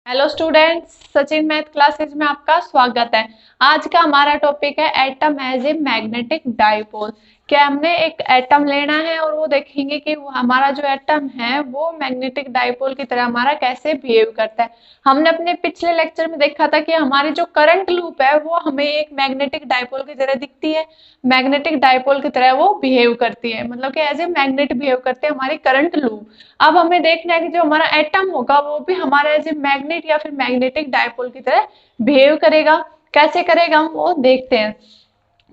Hello students, Sachin math classes में आपका स्वागत है। आज का हमारा टॉपिक है atom as a magnetic dipole. क्या हमने एक एटम लेना है और वो देखेंगे कि वो हमारा जो एटम है वो मैग्नेटिक डाइपोल की तरह हमारा कैसे बिहेव करता है। हमने अपने पिछले लेक्चर में देखा था कि हमारी जो करंट लूप है वो हमें एक मैग्नेटिक डाइपोल की तरह दिखती है, मैग्नेटिक डाइपोल की तरह वो बिहेव करती है, मतलब कि एज ए मैग्नेट बिहेव करते हैं हमारी करंट लूप। अब हमें देखना है कि जो हमारा एटम होगा वो भी हमारा एज ए मैग्नेट या फिर मैग्नेटिक डाइपोल की तरह बिहेव करेगा। कैसे करेगा हम वो देखते हैं।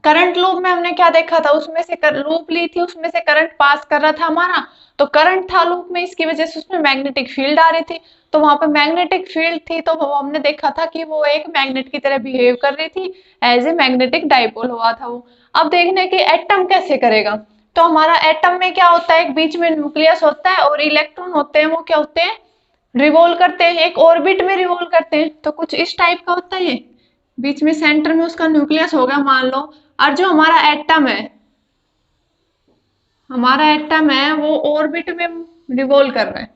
करंट लूप में हमने क्या देखा था, उसमें से लूप ली थी, उसमें से करंट पास कर रहा था हमारा, तो करंट था लूप में, इसकी वजह से उसमें मैग्नेटिक फील्ड आ रही थी। तो वहां पे मैग्नेटिक फील्ड थी तो वो हमने देखा था कि वो एक मैग्नेट की तरह बिहेव कर रही थी, एज ए मैग्नेटिक डाइपोल हुआ था वो। अब देखने की एटम कैसे करेगा। तो हमारा एटम में क्या होता है, एक बीच में न्यूक्लियस होता है और इलेक्ट्रॉन होते हैं, वो क्या होते हैं, रिवोल्व करते हैं, एक ऑर्बिट में रिवोल्व करते हैं। तो कुछ इस टाइप का होता है ये, बीच में सेंटर में उसका न्यूक्लियस होगा मान लो। और जो हमारा एटम है वो ऑर्बिट में रिवोल्व कर रहा है,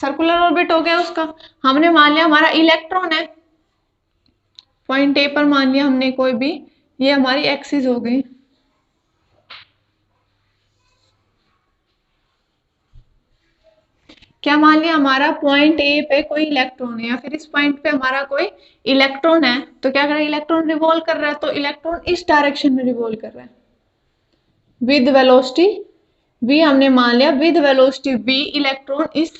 सर्कुलर ऑर्बिट हो गया उसका। हमने मान लिया हमारा इलेक्ट्रॉन है, पॉइंट ए पर मान लिया हमने कोई भी, ये हमारी एक्सिस हो गई। क्या मान लिया हमारा पॉइंट ए पे कोई इलेक्ट्रॉन है या फिर इस पॉइंट पे हमारा कोई इलेक्ट्रॉन है, तो क्या कर रहा है, इलेक्ट्रॉन रिवॉल्व कर रहा है, तो इलेक्ट्रॉन इस डायरेक्शन में रिवॉल्व कर रहा है विद वेलोसिटी v। हमने मान लिया विद वेलोसिटी v इलेक्ट्रॉन इस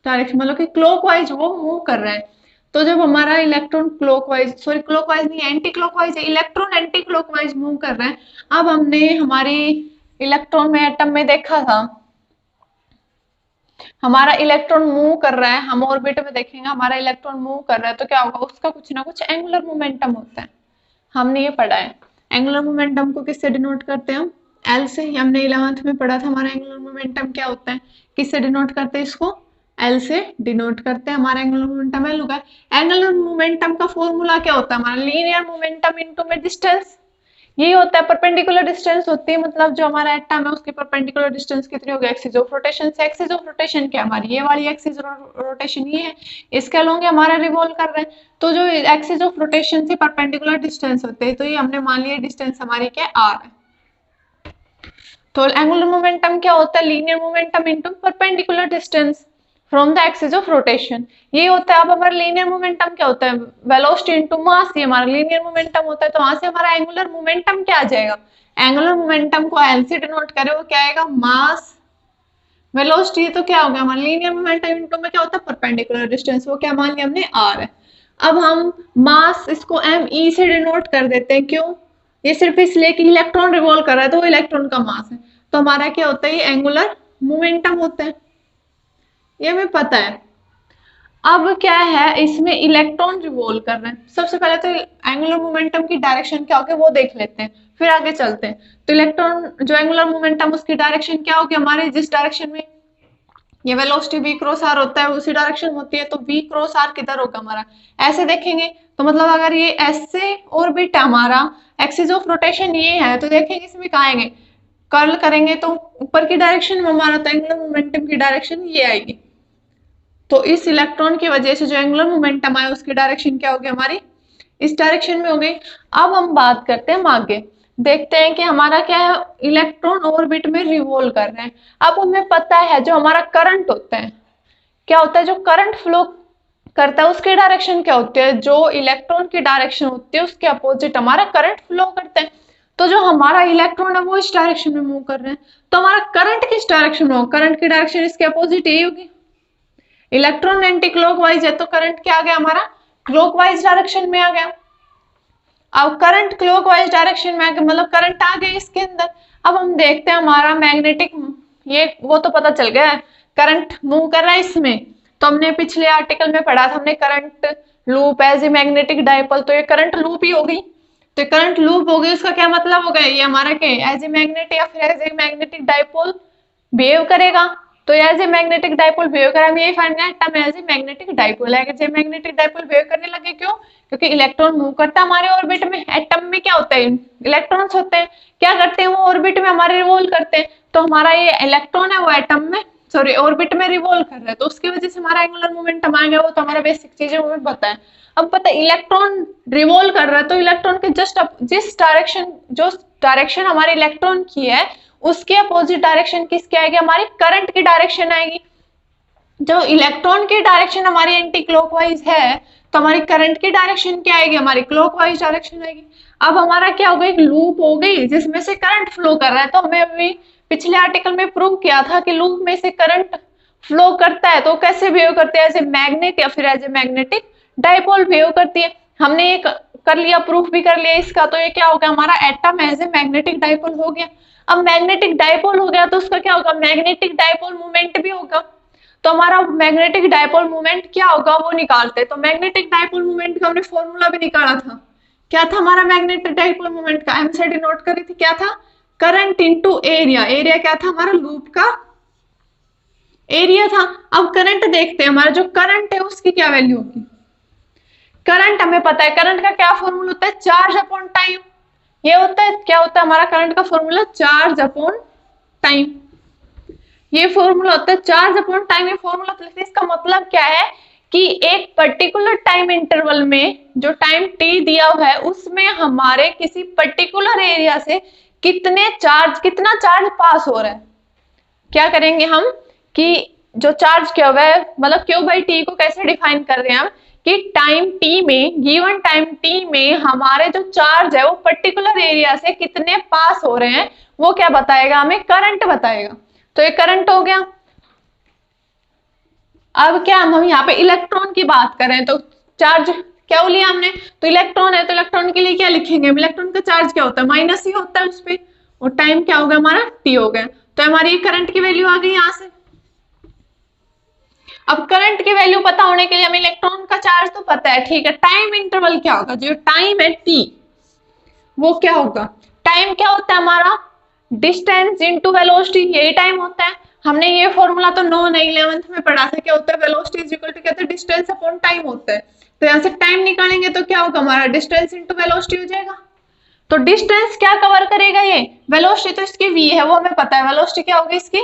डायरेक्शन, मतलब कि क्लॉकवाइज वो मूव कर रहा है। तो जब हमारा इलेक्ट्रॉन क्लॉकवाइज, सॉरी क्लॉकवाइज नहीं, एंटी क्लॉकवाइज है, इलेक्ट्रॉन एंटी क्लॉकवाइज मूव कर रहा है। अब हमने हमारी इलेक्ट्रॉन में एटम में देखा था, हमारा इलेक्ट्रॉन मूव कर रहा है, हम ऑर्बिट में देखेंगे हमारा इलेक्ट्रॉन मूव कर रहा है, तो क्या होगा, उसका कुछ ना कुछ एंगुलर मोमेंटम होता है। हमने ये पढ़ा है। एंगुलर मोमेंटम को किससे डिनोट करते हैं हम, एल से। हमने 11th में पढ़ा था हमारा एंगुलर मोमेंटम क्या होता है, किससे डिनोट करते हैं इसको, एल से डिनोट करते हैं। हमारा एंगुलर मोमेंटम एल होगा। एंगुलर मोमेंटम का फॉर्मूला क्या होता है हमारा, लीनियर मोमेंटम इनटू में डिस्टेंस। यही होता है, परपेंडिकुलर डिस्टेंस होती है, मतलब जो हमारा एटम है उसकी परपेंडिकुलर डिस्टेंस कितनी होगी, एक्सिस ऑफ रोटेशन से। एक्सिस ऑफ रोटेशन क्या हमारी ये वाली एक्सिस रोटेशन ये है, इसके अलोंग हमारा रिवॉल्व कर रहा है। तो जो एक्सिस ऑफ रोटेशन से परपेंडिकुलर डिस्टेंस होते हैं, तो ये हमने मान लिया डिस्टेंस हमारी क्या आर है। तो एंगुलर मोमेंटम क्या होता है, linear momentum into perpendicular distance from the axis of rotation, ये होता है। अब हमारा लीनियर मोमेंटम क्या होता है, वेलोसिटी इनटू मास, ये हमारा लीनियर मोमेंटम होता है। तो वहां से हमारा एंगुलर मोमेंटम क्या आ जाएगा, एंगुलर मोमेंटम को एल से डिनोट करे, वो क्या आएगा, मास वेलोसिटी। तो क्या हो गया हमारा लीनियर मोमेंटम इनटू में क्या होता है, परपेंडिकुलर डिस्टेंस, वो क्या मान लिया हमने आर है। अब हम मास इसको एम ई से डिनोट कर देते हैं, क्यों, ये सिर्फ इसलिए कि इलेक्ट्रॉन रिवॉल्व कर रहा है तो वो इलेक्ट्रॉन का मास है। तो हमारा क्या होता है, ये एंगुलर मोमेंटम होता है, ये हमें पता है। अब क्या है, इसमें इलेक्ट्रॉन रिवॉल्व कर रहे हैं। सबसे पहले तो एंगुलर मोमेंटम की डायरेक्शन क्या होगी वो देख लेते हैं, फिर आगे चलते हैं। तो इलेक्ट्रॉन जो एंगुलर मोमेंटम उसकी डायरेक्शन क्या होगी, हमारे जिस डायरेक्शन में ये वेलोसिटी v क्रॉस r होता है उसी डायरेक्शन होती है, तो v क्रॉस r किधर होगा हमारा, ऐसे देखेंगे। तो मतलब अगर ये ऐसे ऑर्बिट है हमारा, एक्सिस ऑफ रोटेशन ये है, तो देखेंगे इसमें कहाँ आएंगे, कर्ल करेंगे तो ऊपर की डायरेक्शन में हमारा, तो एंगुलर मोमेंटम की डायरेक्शन ये आएगी। तो इस इलेक्ट्रॉन की वजह से जो एंगुलर मोमेंटम आया उसकी डायरेक्शन क्या होगी हमारी, इस डायरेक्शन में हो गई। अब हम बात करते हैं आगे, देखते हैं कि हमारा क्या है, इलेक्ट्रॉन ऑर्बिट में रिवॉल्व कर रहे हैं। अब हमें पता है जो हमारा करंट होता है, क्या होता है, जो करंट फ्लो करता है उसकी डायरेक्शन क्या होती है, जो इलेक्ट्रॉन की डायरेक्शन होती है उसके अपोजिट हमारा करंट फ्लो करता है। तो जो हमारा इलेक्ट्रॉन है वो इस डायरेक्शन में मूव कर रहे हैं, तो हमारा करंट किस डायरेक्शन में होगा, करंट की डायरेक्शन इसके अपोजिट यही होगी। इलेक्ट्रॉन एंटी क्लॉकवाइज है तो करंट क्या आ गया हमारा, क्लॉकवाइज डायरेक्शन में आ गया। अब करंट क्लॉकवाइज डायरेक्शन में आ गया, मतलब करंट आ गया इसके अंदर। अब हम देखते हैं हमारा मैग्नेटिक, ये वो तो पता चल गया करंट मूव कर रहा है इसमें, तो हमने पिछले आर्टिकल में पढ़ा था हमने current loop as a magnetic dipole, तो ये करंट लूप ही हो गई। तो करंट लूप हो गई, उसका क्या मतलब हो गया, ये हमारा क्या एज ए मैग्नेट या फिर as a magnetic dipole behave करेगा। तो as a magnetic dipole behave करा, हम यही फाइंड करना है, एज ए मैग्नेटिक डाइपोल है। As a magnetic dipole behave करने लगे, क्यों, क्योंकि इलेक्ट्रॉन मूव करता है हमारे ऑर्बिट में। एटम में क्या होता है, इलेक्ट्रॉन्स होते हैं, क्या करते हैं वो ऑर्बिट में हमारे रिवॉल्व करते हैं। तो हमारा ये इलेक्ट्रॉन है वो एटम में सॉरी ऑर्बिट में रिवॉल्व कर रहा है, तो उसकी वजह से हमारा एंगुलर मोमेंटम आ गया। वो तो हमारा बेसिक चीजें हमें पता है। अब पता है इलेक्ट्रॉन रिवॉल्व कर रहा है, तो इलेक्ट्रॉन के जस्ट जिस डायरेक्शन, जो डायरेक्शन हमारे इलेक्ट्रॉन की है उसके अपोजिट डायरेक्शन किसकी आएगी, हमारी करंट की डायरेक्शन आएगी। जो इलेक्ट्रॉन की डायरेक्शन हमारी एंटी क्लॉकवाइज है, तो हमारी करंट की डायरेक्शन क्या आएगी, हमारी क्लॉकवाइज डायरेक्शन आएगी। अब हमारा क्या होगा, एक लूप हो गई जिसमें से करंट फ्लो कर रहा है। तो हमें अभी पिछले आर्टिकल में प्रूव किया था कि लूप में से करंट फ्लो करता है तो कैसे बिहेव करते हैं, एज ए मैग्नेट या फिर as a magnetic dipole behave करती है। हमने ये कर लिया, प्रूफ भी कर लिया इसका। तो ये क्या हो गया, हमारा atom as a magnetic dipole हो गया। अब मैग्नेटिक डाइपोल हो गया तो उसका क्या होगा, मैग्नेटिक डाइपोल मोमेंट भी होगा। तो हमारा मैग्नेटिक डाइपोल मोमेंट क्या होगा वो निकालते हैं। तो मैग्नेटिक डाइपोल मोमेंट का हमने फॉर्मूला भी निकाला था। क्या था हमारा मैग्नेटिक डाइपोल मोमेंट का, एमसीडी नोट करी थी, क्या था, करंट इनटू एरिया। एरिया क्या था हमारा, लूप का एरिया था। अब करंट देखते हैं, हमारा जो करंट है उसकी क्या वैल्यू होगी। करंट हमें पता है, करंट का क्या फॉर्मूला होता है, चार्ज अपॉन टाइम। ये होता है, क्या होता है हमारा करंट का फॉर्मूला, चार्ज अपॉन टाइम। ये फॉर्मूला होता है चार्ज अपॉन टाइम। ये फॉर्मूला लिखते हैं, इसका मतलब क्या है कि एक पर्टिकुलर टाइम इंटरवल में जो टाइम टी दिया हुआ है उसमें हमारे किसी पर्टिकुलर एरिया से कितना चार्ज पास हो रहा है। क्या करेंगे हम कि जो चार्ज क्या हुआ है, मतलब क्यू बाई टी को कैसे डिफाइन कर रहे हैं हम, कि टाइम टी में, गिवन टाइम टी में हमारे जो चार्ज है वो पर्टिकुलर एरिया से कितने पास हो रहे हैं, वो क्या बताएगा, हमें करंट बताएगा। तो ये करंट हो गया। अब क्या हम यहाँ पे इलेक्ट्रॉन की बात करें तो चार्ज क्या लिया हमने, तो इलेक्ट्रॉन है, तो इलेक्ट्रॉन के लिए क्या लिखेंगे, इलेक्ट्रॉन का चार्ज क्या होता है, माइनस ही होता है उस पे, और टाइम क्या हो गया हमारा, टी हो गया। तो हमारी करंट की वैल्यू आ गई यहाँ से। अब करंट की वैल्यू पता होने के लिए हमें इलेक्ट्रॉन का चार्ज तो पता है, ठीक है। टाइम इंटरवल क्या होगा, जो टाइम है टी, वो क्या होगा, टाइम क्या होता है हमारा, डिस्टेंस इनटू वेलोसिटी, यही टाइम होता है। हमने ये फॉर्मूला तो 11th में पढ़ा था, क्या होता है, वेलोसिटी इज इक्वल टू क्या होता है, डिस्टेंस अपॉन टाइम होता है। तो यहाँ से टाइम निकालेंगे तो क्या होगा, हमारा डिस्टेंस इनटू वेलोसिटी हो जाएगा। तो डिस्टेंस क्या कवर करेगा, ये वेलोसिटी तो इसकी v है, वो हमें पता है, वेलोसिटी क्या होगी इसकी,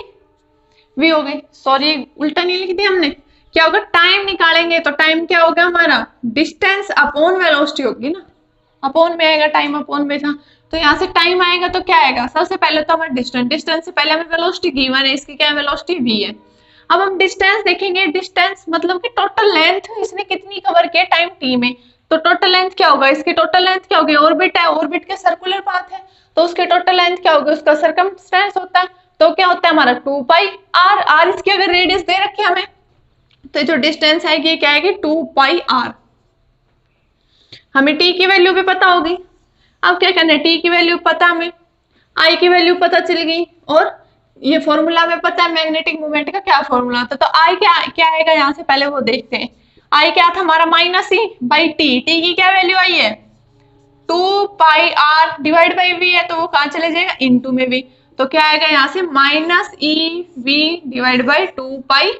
v हो गई। सॉरी उल्टा नहीं लिख दिया हमने, क्या होगा, टाइम निकालेंगे तो टाइम क्या होगा हमारा, डिस्टेंस अपॉन वेलोसिटी होगी ना, अपॉन में आएगा, टाइम अपॉन में था। तो यहाँ से टाइम आएगा तो क्या आएगा, सबसे पहले तो हमारा डिस्टेंस, डिस्टेंस से पहले हमें वेलोसिटी गिवन है, इसकी क्या है, वेलोसिटी v है। अब हम डिस्टेंस देखेंगे, डिस्टेंस मतलब कि टोटल लेंथ इसने कितनी कवर किया टाइम t में। तो टोटल लेंथ क्या होगा, इसकी टोटल लेंथ क्या होगी, ऑर्बिट है, ऑर्बिट के सर्कुलर पाथ है, तो उसकी टोटल लेंथ क्या होगी, उसका सर्कमस्टेंस होता है। तो क्या होता है हमारा 2 पाई r, r इसकी अगर रेडियस दे रखी है हमें, तो जो डिस्टेंस आएगी क्या आएगी, 2 पाई r। हमें t की वैल्यू भी पता होगी। अब क्या करना है, t की वैल्यू पता, हमें I की वैल्यू पता चल गई, और ये फॉर्मूला में पता है मैग्नेटिक मोमेंट का क्या फॉर्मूला था। तो I क्या आएगा यहाँ से पहले वो देखते हैं। I क्या था हमारा, minus E by T, T की क्या वैल्यू आई है, 2 पाई r डिवाइड बाई v है, तो वो कहाँ चले जाएगा, इनटू में v। तो क्या आएगा यहाँ से, minus e we divide by 2 pi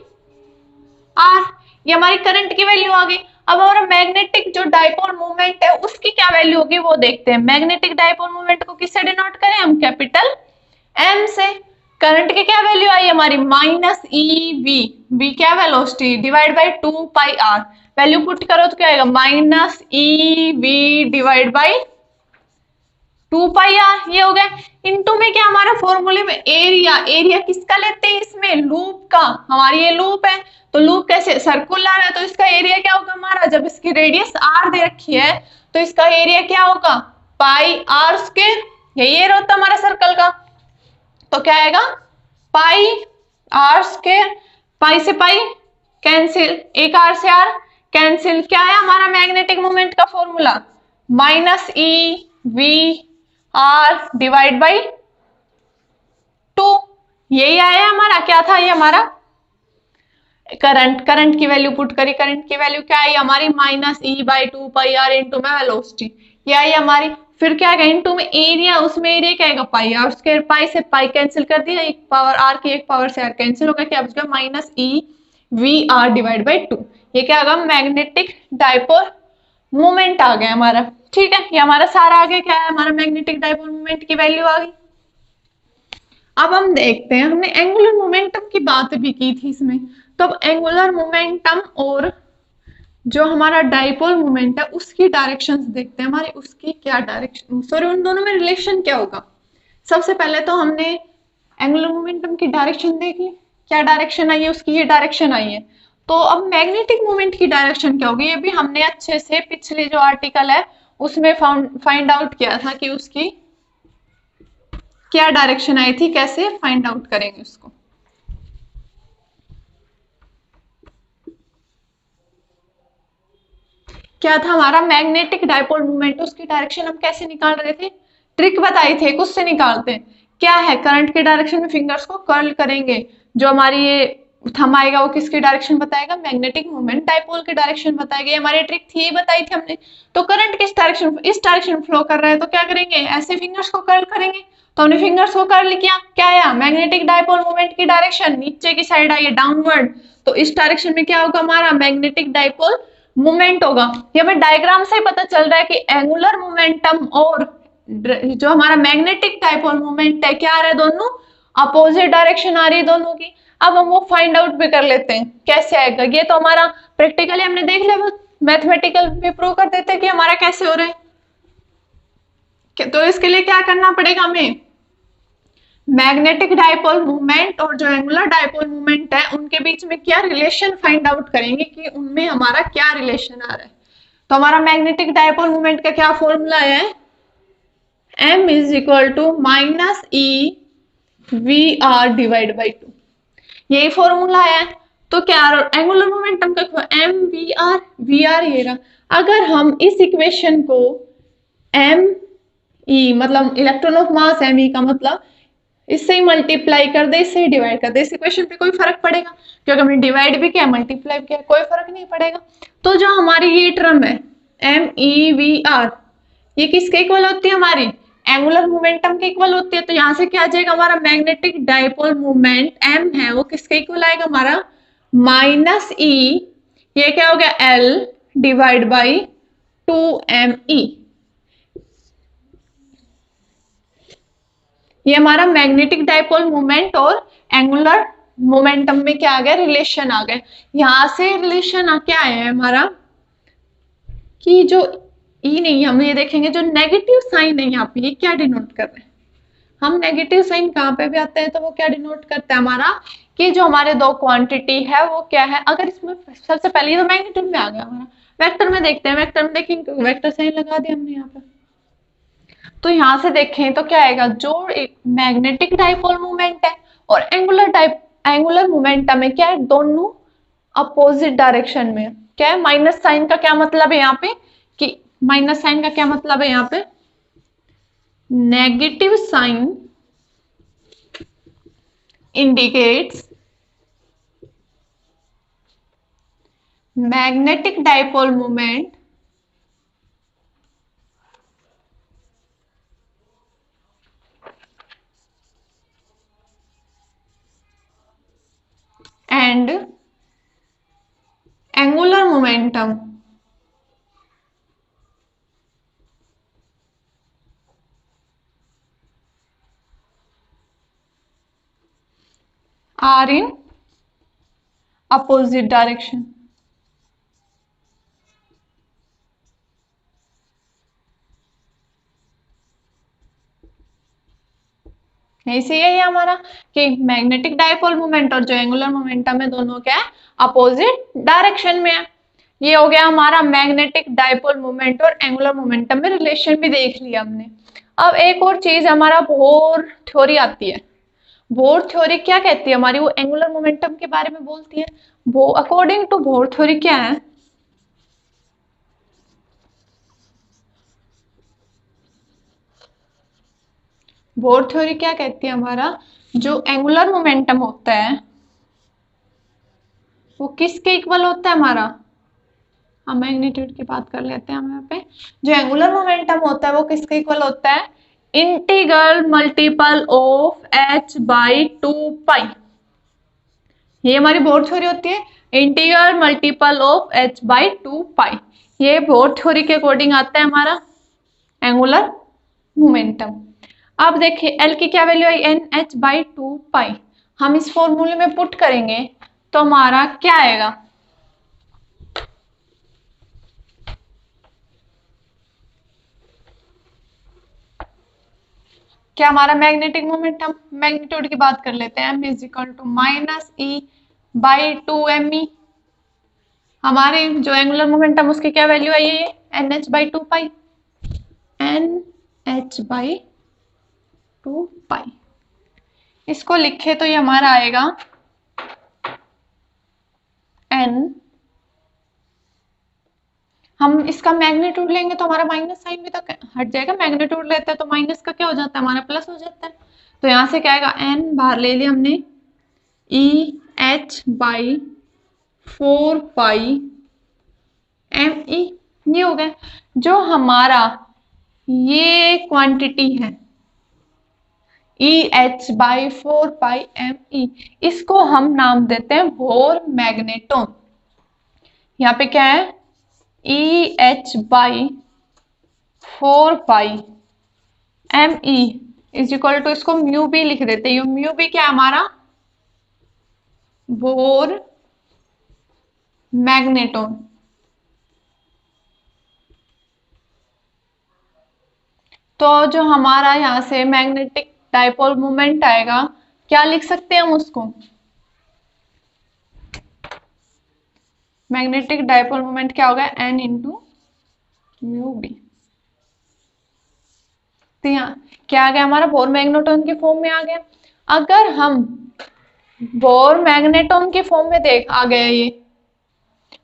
r। ये हमारी करंट की वैल्यू आ गई। अब हमारा मैग्नेटिक जो डाइपोल मोमेंट है उसकी क्या वैल्यू होगी वो देखते हैं। मैग्नेटिक डाइपोल मोमेंट को किससे डिनोट करें हम, कैपिटल M से। करंट की क्या वैल्यू आई हमारी, माइनस ई वी, वी क्या velocity, divide by 2 pi r। Value put करो तो क्या आएगा, minus e we divide by 2 pi r, ये हो गया। इनटू में क्या हमारा फॉर्मूले में एरिया, एरिया किसका लेते हैं इसमें, लूप का। हमारी ये लूप है, तो लूप कैसे, सर्कुलर है, तो इसका एरिया क्या होगा हमारा, जब इसकी रेडियस r दे रखी है तो इसका एरिया क्या होगा, पाई r स्क्वायर, यही एरिया होता है हमारा सर्कल का। तो क्या आएगा, पाई r स्क्वायर, पाई से पाई कैंसिल, एक r से r कैंसिल, क्या है हमारा मैग्नेटिक मोमेंट का formula, minus e we r divide by 2। यही आया हमारा, क्या था ये हमारा करंट। करंट की वैल्यू पुट करी, करंट की वैल्यू क्या आई हमारी, minus E by 2 pi r into में वेलोसिटी, ये आई हमारी। फिर क्या आएगा, इंटू में एरिया, उसमें एरिया क्या आएगा, पाई r स्क्वायर, पाई से पाई कैंसिल कर दिया, एक पावर r की एक पावर से r कैंसिल होगा, क्या बच गया, minus e we r divide by 2। ये क्या आएगा, मैग्नेटिक डाइपोल मोमेंट आ गया हमारा। ठीक है, ये हमारा सारा आ गया, क्या है हमारा मैग्नेटिक डाइपोल मोमेंट की वैल्यू आ गई। अब हम देखते हैं, हमने एंगुलर मोमेंटम की बात भी की थी इसमें, तो अब एंगुलर मोमेंटम और जो हमारा डाइपोल मोमेंट है उसकी डायरेक्शंस देखते हैं, हमारी उसकी क्या डायरेक्शन, सॉरी उन दोनों में रिलेशन क्या होगा। सबसे पहले तो हमने एंगुलर मोमेंटम की डायरेक्शन देख ली, क्या डायरेक्शन आई है उसकी, ये डायरेक्शन आई है। तो अब मैग्नेटिक मोमेंट की डायरेक्शन क्या होगी, ये भी हमने अच्छे से पिछले जो आर्टिकल है उसमें फाइंड आउट किया था कि उसकी क्या डायरेक्शन आई थी, कैसे फाइंड आउट करेंगे उसको। क्या था हमारा मैग्नेटिक डाइपोल मूवमेंट, उसकी डायरेक्शन हम कैसे निकाल रहे थे, ट्रिक बताई थी, उससे निकालते हैं। क्या है, करंट के डायरेक्शन में फिंगर्स को कर्ल करेंगे, जो हमारी ये थंब आएगा वो किसकी डायरेक्शन बताएगा, मैग्नेटिक मूवमेंट डाइपोल की डायरेक्शन बताएगा। ये हमारी ट्रिक थी, ये बताई थी हमने। तो करंट किस डायरेक्शन, इस डायरेक्शन फ्लो कर रहा है, तो क्या करेंगे, ऐसे फिंगर्स को कर्ल करेंगे। तो हमने फिंगर्स को कर्ल किया, क्या आया, मैग्नेटिक डाइपोल मूवमेंट की डायरेक्शन नीचे की साइड आई है, डाउनवर्ड। तो इस डायरेक्शन में क्या होगा, हमारा मैग्नेटिक डाइपोल मूवमेंट होगा। ये हमें डायग्राम से ही पता चल रहा है कि एंगुलर मोमेंटम और जो हमारा मैग्नेटिक डाइपोल मूवमेंट है, क्या आ रहा है, दोनों अपोजिट डायरेक्शन आ रही है दोनों की। अब हम वो फाइंड आउट भी कर लेते हैं कैसे आएगा। ये तो हमारा प्रैक्टिकली हमने देख लिया, मैथमेटिकल भी प्रूव कर देते हैं कि हमारा कैसे हो रहा है। तो इसके लिए क्या करना पड़ेगा हमें, मैग्नेटिक डाइपोल मूवमेंट और जो एंगुलर डाइपोल मूवमेंट है उनके बीच में क्या रिलेशन फाइंड आउट करेंगे कि उनमें हमारा क्या रिलेशन आ रहा है। तो हमारा मैग्नेटिक डाइपोल मूवमेंट का क्या फॉर्मूला है, m is equal to minus e v r divide by 2, यही फॉर्मूला है। तो क्या एंगुलर मोमेंटम का एम वी आर ये रहा। अगर हम इस इक्वेशन को एम ई मतलब electron of mass m e का मतलब इससे ही मल्टीप्लाई कर दे, इससे ही डिवाइड कर दे, इस इक्वेशन पे कोई फर्क पड़ेगा, क्योंकि हमने डिवाइड भी किया मल्टीप्लाई किया, कोई फर्क नहीं पड़ेगा। तो जो हमारी ये टर्म है एम ई वी आर, ये किसके इक्वल होती है, हमारी एंगुलर मोमेंटम के इक्वल होती है। तो यहाँ से क्या आ जाएगा, हमारा मैग्नेटिक डाइपोल मोमेंट एम है वो किसके इक्वल आएगा, हमारा माइनस ई, ये क्या हो गया एल डिवाइड बाई 2me। ये हमारा मैग्नेटिक डाइपोल मोमेंट और एंगुलर मोमेंटम में क्या आ गया, रिलेशन आ गया। यहां से रिलेशन क्या है हमारा कि जो ई नहीं, हम ये देखेंगे जो नेगेटिव साइन है यहाँ पे ये क्या डिनोट कर रहे हैं, हम नेगेटिव साइन कहाँ पे भी आते हैं तो वो क्या डिनोट करता है हमारा कि जो हमारे दो क्वांटिटी है वो क्या है। अगर इसमें सबसे पहले ये तो मैग्नीट्यूड में आ गया हमारा, वेक्टर में देखते हैं, वेक्टर में देखेंगे वेक्टर साइन लगा दिया हमने यहाँ पे। तो यहां से देखें तो क्या आएगा, जो एक मैग्नेटिक डाइपोल मूवमेंट है और एंगुलर मोमेंटम है, क्या है, दोनों अपोजिट डायरेक्शन में। क्या है, माइनस साइन का क्या मतलब है यहाँ पे कि माइनस साइन का क्या मतलब है यहाँ पे, negative sign indicates magnetic dipole moment and angular momentum are in opposite direction। ऐसे ही है हमारा कि मैग्नेटिक डाइपोल मोमेंट और जो एंगुलर मोमेंटम है दोनों क्या है, अपोजिट डायरेक्शन में है। ये हो गया हमारा मैग्नेटिक डाइपोल मोमेंट और एंगुलर मोमेंटम में रिलेशन भी देख लिया हमने। अब एक और चीज हमारा बोर थ्योरी आती है। बोर थ्योरी क्या कहती है हमारी, वो एंगुलर मोमेंटम के बारे में बोलती है। वो अकॉर्डिंग टू बोर थ्योरी क्या है, बोर थ्योरी क्या कहती है हमारा, जो एंगुलर मोमेंटम होता है वो किसके इक्वल होता है हमारा, हम मैग्नीट्यूड की बात कर लेते हैं हम यहाँ पे। जो एंगुलर मोमेंटम होता है वो किसके इक्वल होता है, integral multiple of h by 2 पाई। ये हमारी बोर थ्योरी होती है, integral multiple of h by 2 पाई। ये बोर थ्योरी के अकॉर्डिंग आता है हमारा एंगुलर मोमेंटम। अब देखिए L की क्या वैल्यू आई, NH/2 पाई। हम इस फॉर्मूले में पुट करेंगे तो हमारा क्या आएगा, क्या हमारा मैग्नेटिक मोमेंटम, मैग्नीट्यूड की बात कर लेते हैं, m is equal to -E/2me। हमारे जो एंगुलर मोमेंटम उसकी क्या वैल्यू आई है, NH/2 पाई, NH/2 पाई। इसको लिखे तो ये हमारा आएगा n, हम इसका मैग्नीट्यूड लेंगे तो हमारा माइनस साइन भी तो हट जाएगा, मैग्नीट्यूड लेते हैं तो माइनस का क्या हो जाता है, हमारा प्लस हो जाता है। तो यहाँ से क्या आएगा, n बाहर ले लिया हमने, EH/4 पाई me, ये हो गया। जो हमारा ये क्वांटिटी है EH/4 पाई me, इसको हम नाम देते हैं बोर मैग्नेटोन। यहाँ पे क्या है, EH/4 pi me is equal to, इसको म्यू बी लिख देते हैं। म्यू बी क्या है हमारा, बोर मैग्नेटोन। तो जो हमारा यहाँ से मैग्नेटिक डाइपोल मोमेंट आएगा, क्या लिख सकते हैं हम उसको, मैग्नेटिक डाइपोल मोमेंट क्या होगा, N इंटू म्यू बी। तो यहाँ क्या आ गया, हमारा बोर मैग्नेटोन के फॉर्म में आ गया। अगर हम बोर मैग्नेटोन के फॉर्म में देख आ गया, ये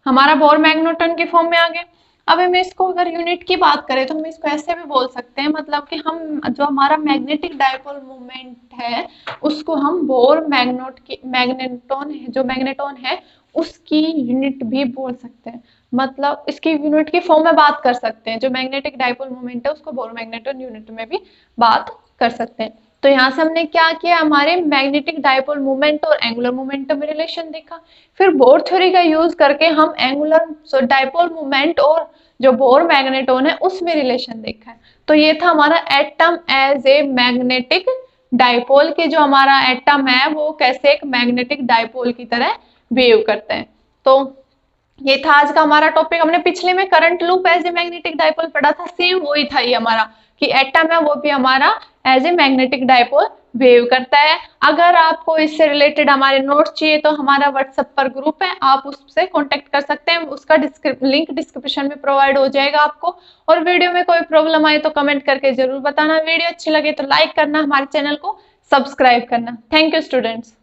हमारा बोर मैग्नेटोन के फॉर्म में आ गया। अब हम इसको अगर यूनिट की बात करें तो हम इसको ऐसे भी बोल सकते हैं, मतलब कि हम जो हमारा मैग्नेटिक डाइपोल मोमेंट है उसको हम बोर मैग्नेटोन जो मैग्नेटोन है उसकी यूनिट भी बोल सकते हैं, मतलब इसकी यूनिट की फॉर्म में बात कर सकते हैं। जो मैग्नेटिक डाइपोल मोमेंट है उसको बोर मैग्नेटोन यूनिट में भी बात कर सकते हैं। तो यहाँ से हमने क्या किया, हमारे मैग्नेटिक डाइपोल मोमेंट और एंगुलर मोमेंटम में रिलेशन देखा। फिर बोर थ्योरी का यूज करके हम एंगुलर डाइपोल मोमेंट और जो बोर मैग्नेटोन है उसमें रिलेशन देखा है। तो ये था हमारा atom as a magnetic dipole, के जो हमारा एटम है वो कैसे एक मैग्नेटिक डाइपोल की तरह बिहेव करते हैं। तो ये था आज का हमारा टॉपिक। हमने पिछले में current loop as a magnetic dipole पढ़ा था, सेम वही था ये हमारा, कि एटम है वो भी हमारा as a magnetic dipole behave करता है। अगर आपको इससे रिलेटेड हमारे नोट्स चाहिए तो हमारा व्हाट्सएप पर ग्रुप है, आप उससे कांटेक्ट कर सकते हैं, उसका लिंक डिस्क्रिप्शन में प्रोवाइड हो जाएगा आपको। और वीडियो में कोई प्रॉब्लम आए तो कमेंट करके जरूर बताना। वीडियो अच्छी लगे तो लाइक करना, हमारे चैनल को सब्सक्राइब करना। Thank you students.